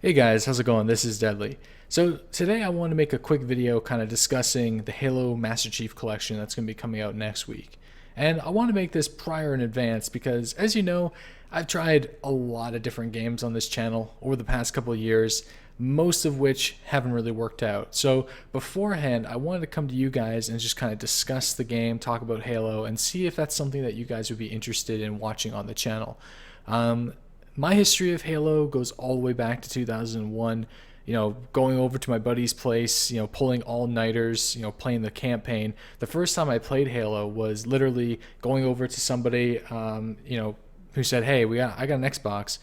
Hey guys, how's it going? This is Deadly. So today I want to make a quick video kind of discussing the Halo Master Chief Collection that's going to be coming out next week. And I want to make this prior in advance because, as you know, I've tried a lot of different games on this channel over the past couple of years, most of which haven't really worked out. So beforehand, I wanted to come to you guys and just kind of discuss the game, talk about Halo, and see if that's something that you guys would be interested in watching on the channel. My history of Halo goes all the way back to 2001, going over to my buddy's place, pulling all-nighters, playing the campaign. The first time I played Halo was literally going over to somebody, who said, hey, I got an Xbox.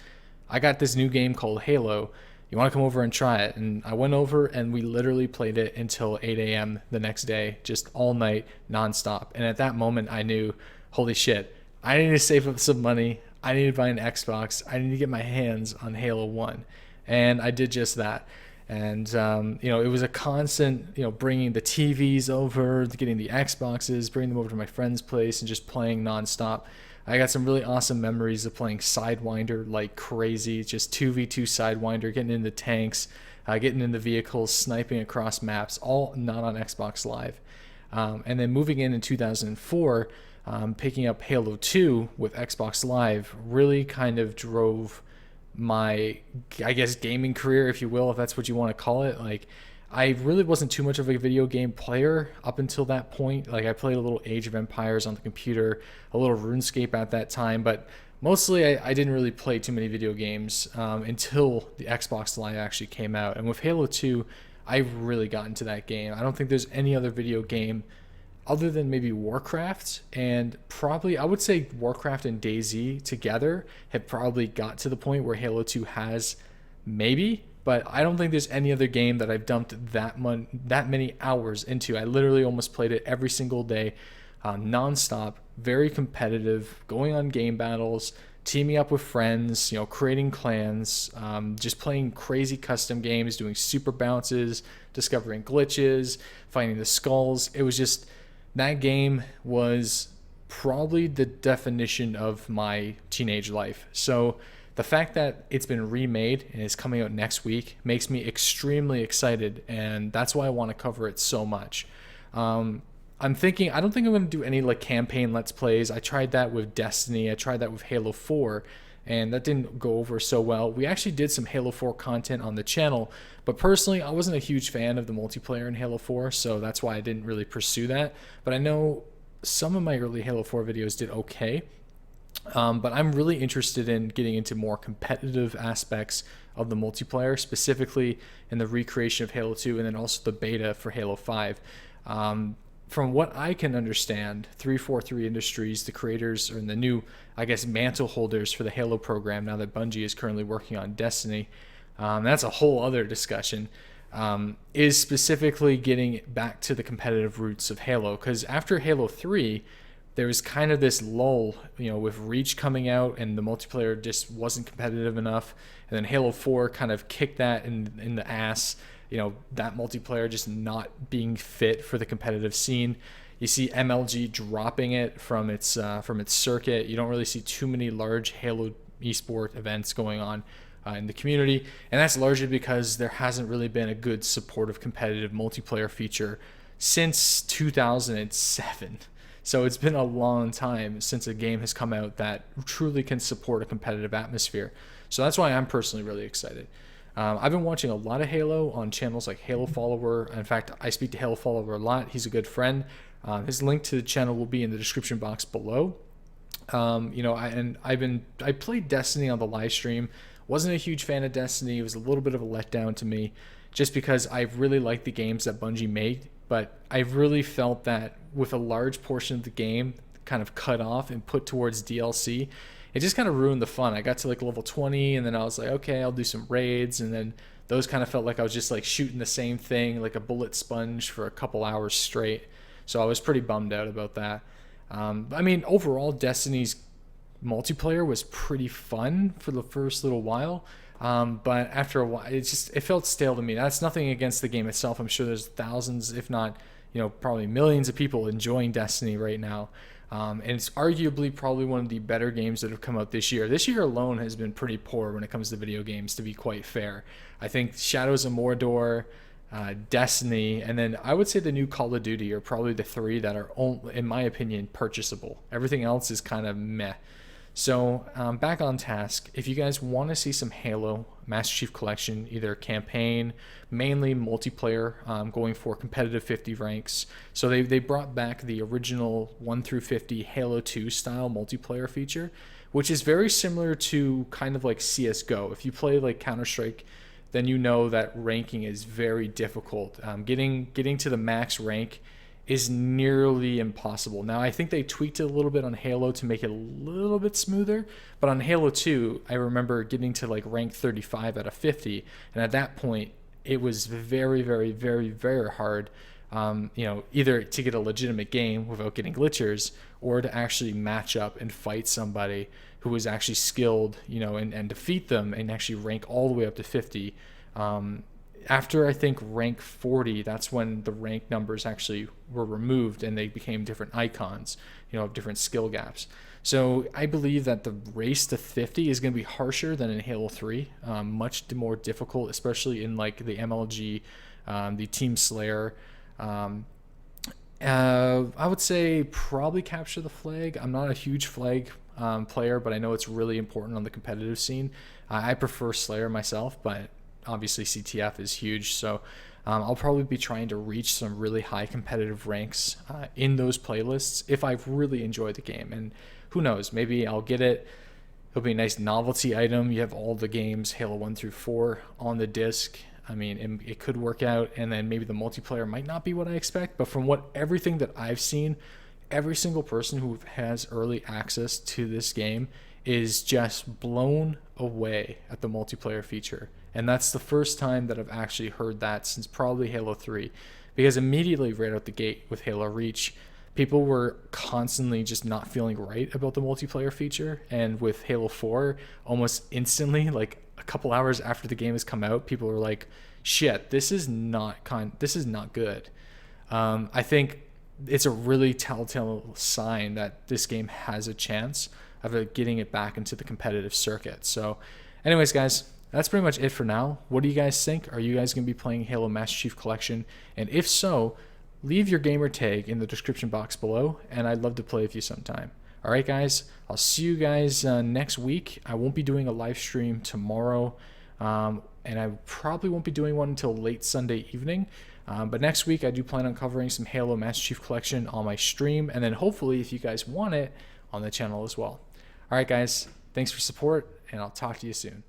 I got this new game called Halo. You want to come over and try it? And I went over and we literally played it until 8 a.m. the next day, just all night, nonstop. And at that moment, I knew, holy shit, I need to save up some money. I need to buy an Xbox. I need to get my hands on Halo 1. And I did just that. And, it was a constant, bringing the TVs over, getting the Xboxes, bringing them over to my friend's place and just playing nonstop. I got some really awesome memories of playing Sidewinder like crazy, just 2v2 Sidewinder, getting into tanks, getting in the vehicles, sniping across maps, all not on Xbox Live. And then moving in 2004, picking up Halo 2 with Xbox Live really kind of drove my, I guess, gaming career, if you will, if that's what you want to call it. Like, I really wasn't too much of a video game player up until that point. Like, I played a little Age of Empires on the computer, a little RuneScape at that time, but mostly I didn't really play too many video games until the Xbox Live actually came out. And with Halo 2, I really got into that game. I don't think there's any other video game other than maybe Warcraft, and probably I would say Warcraft and DayZ together have probably got to the point where Halo 2 has, maybe, but I don't think there's any other game that I've dumped that many hours into. I literally almost played it every single day, nonstop, very competitive, going on game battles, teaming up with friends, creating clans, just playing crazy custom games, doing super bounces, discovering glitches, finding the skulls. It was just, that game was probably the definition of my teenage life. So the fact that it's been remade and is coming out next week makes me extremely excited, and that's why I want to cover it so much. I'm thinking, I don't think I'm going to do any like campaign Let's Plays. I tried that with Destiny. I tried that with Halo 4, and that didn't go over so well. We actually did some Halo 4 content on the channel, but personally, I wasn't a huge fan of the multiplayer in Halo 4, so that's why I didn't really pursue that. But I know some of my early Halo 4 videos did okay. But I'm really interested in getting into more competitive aspects of the multiplayer, specifically in the recreation of Halo 2 and then also the beta for Halo 5. From what I can understand, 343 Industries, the creators, and the new, I guess, mantle holders for the Halo program, now that Bungie is currently working on Destiny, that's a whole other discussion, is specifically getting back to the competitive roots of Halo. Because after Halo 3, there was kind of this lull, with Reach coming out and the multiplayer just wasn't competitive enough. And then Halo 4 kind of kicked that in the ass, that multiplayer just not being fit for the competitive scene. You see MLG dropping it from its circuit. You don't really see too many large Halo esport events going on in the community. And that's largely because there hasn't really been a good supportive competitive multiplayer feature since 2007. So it's been a long time since a game has come out that truly can support a competitive atmosphere. So that's why I'm personally really excited. I've been watching a lot of Halo on channels like Halo Follower. In fact, I speak to Halo Follower a lot. He's a good friend. His link to the channel will be in the description box below. I played Destiny on the live stream. Wasn't a huge fan of Destiny. It was a little bit of a letdown to me, just because I really liked the games that Bungie made. But I really felt that with a large portion of the game kind of cut off and put towards DLC, it just kind of ruined the fun. I got to like level 20 and then I was like, okay, I'll do some raids, and then those kind of felt like I was just like shooting the same thing like a bullet sponge for a couple hours straight. So I was pretty bummed out about that. Overall, Destiny's multiplayer was pretty fun for the first little while. But after a while, it felt stale to me. That's nothing against the game itself. I'm sure there's thousands, if not, probably millions of people enjoying Destiny right now. And it's arguably probably one of the better games that have come out this year. This year alone has been pretty poor when it comes to video games, to be quite fair. I think Shadows of Mordor, Destiny, and then I would say the new Call of Duty are probably the three that are, in my opinion, purchasable. Everything else is kind of meh. So back on task, if you guys want to see some Halo Master Chief Collection, either campaign, mainly multiplayer, going for competitive 50 ranks. So they brought back the original 1 through 50 Halo 2 style multiplayer feature, which is very similar to kind of like CSGO. If you play like Counter-Strike, then you know that ranking is very difficult. Getting to the max rank is nearly impossible. Now, I think they tweaked it a little bit on Halo to make it a little bit smoother, but on Halo 2, I remember getting to like rank 35 out of 50, and at that point, it was very, very, very, very hard, either to get a legitimate game without getting glitchers, or to actually match up and fight somebody who was actually skilled, and defeat them and actually rank all the way up to 50. After I think rank 40, that's when the rank numbers actually were removed and they became different icons, of different skill gaps. So I believe that the race to 50 is going to be harsher than in Halo 3, much more difficult, especially in like the MLG, the Team Slayer. I would say probably capture the flag. I'm not a huge flag player, but I know it's really important on the competitive scene. I prefer Slayer myself, but obviously CTF is huge, so I'll probably be trying to reach some really high competitive ranks in those playlists if I've really enjoyed the game. And who knows, maybe I'll get it. It'll be a nice novelty item. You have all the games, Halo 1 through 4, on the disc. I mean, it could work out, and then maybe the multiplayer might not be what I expect, but from everything that I've seen, every single person who has early access to this game is just blown away at the multiplayer feature. And that's the first time that I've actually heard that since probably Halo 3, because immediately right out the gate with Halo Reach, people were constantly just not feeling right about the multiplayer feature. And with Halo 4, almost instantly, like a couple hours after the game has come out, people were like, shit, this is not good. I think it's a really telltale sign that this game has a chance of getting it back into the competitive circuit. So anyways, guys, that's pretty much it for now. What do you guys think? Are you guys going to be playing Halo Master Chief Collection? And if so, leave your gamer tag in the description box below, and I'd love to play with you sometime. All right, guys, I'll see you guys next week. I won't be doing a live stream tomorrow, and I probably won't be doing one until late Sunday evening. But next week, I do plan on covering some Halo Master Chief Collection on my stream, and then hopefully, if you guys want it, on the channel as well. All right, guys, thanks for support, and I'll talk to you soon.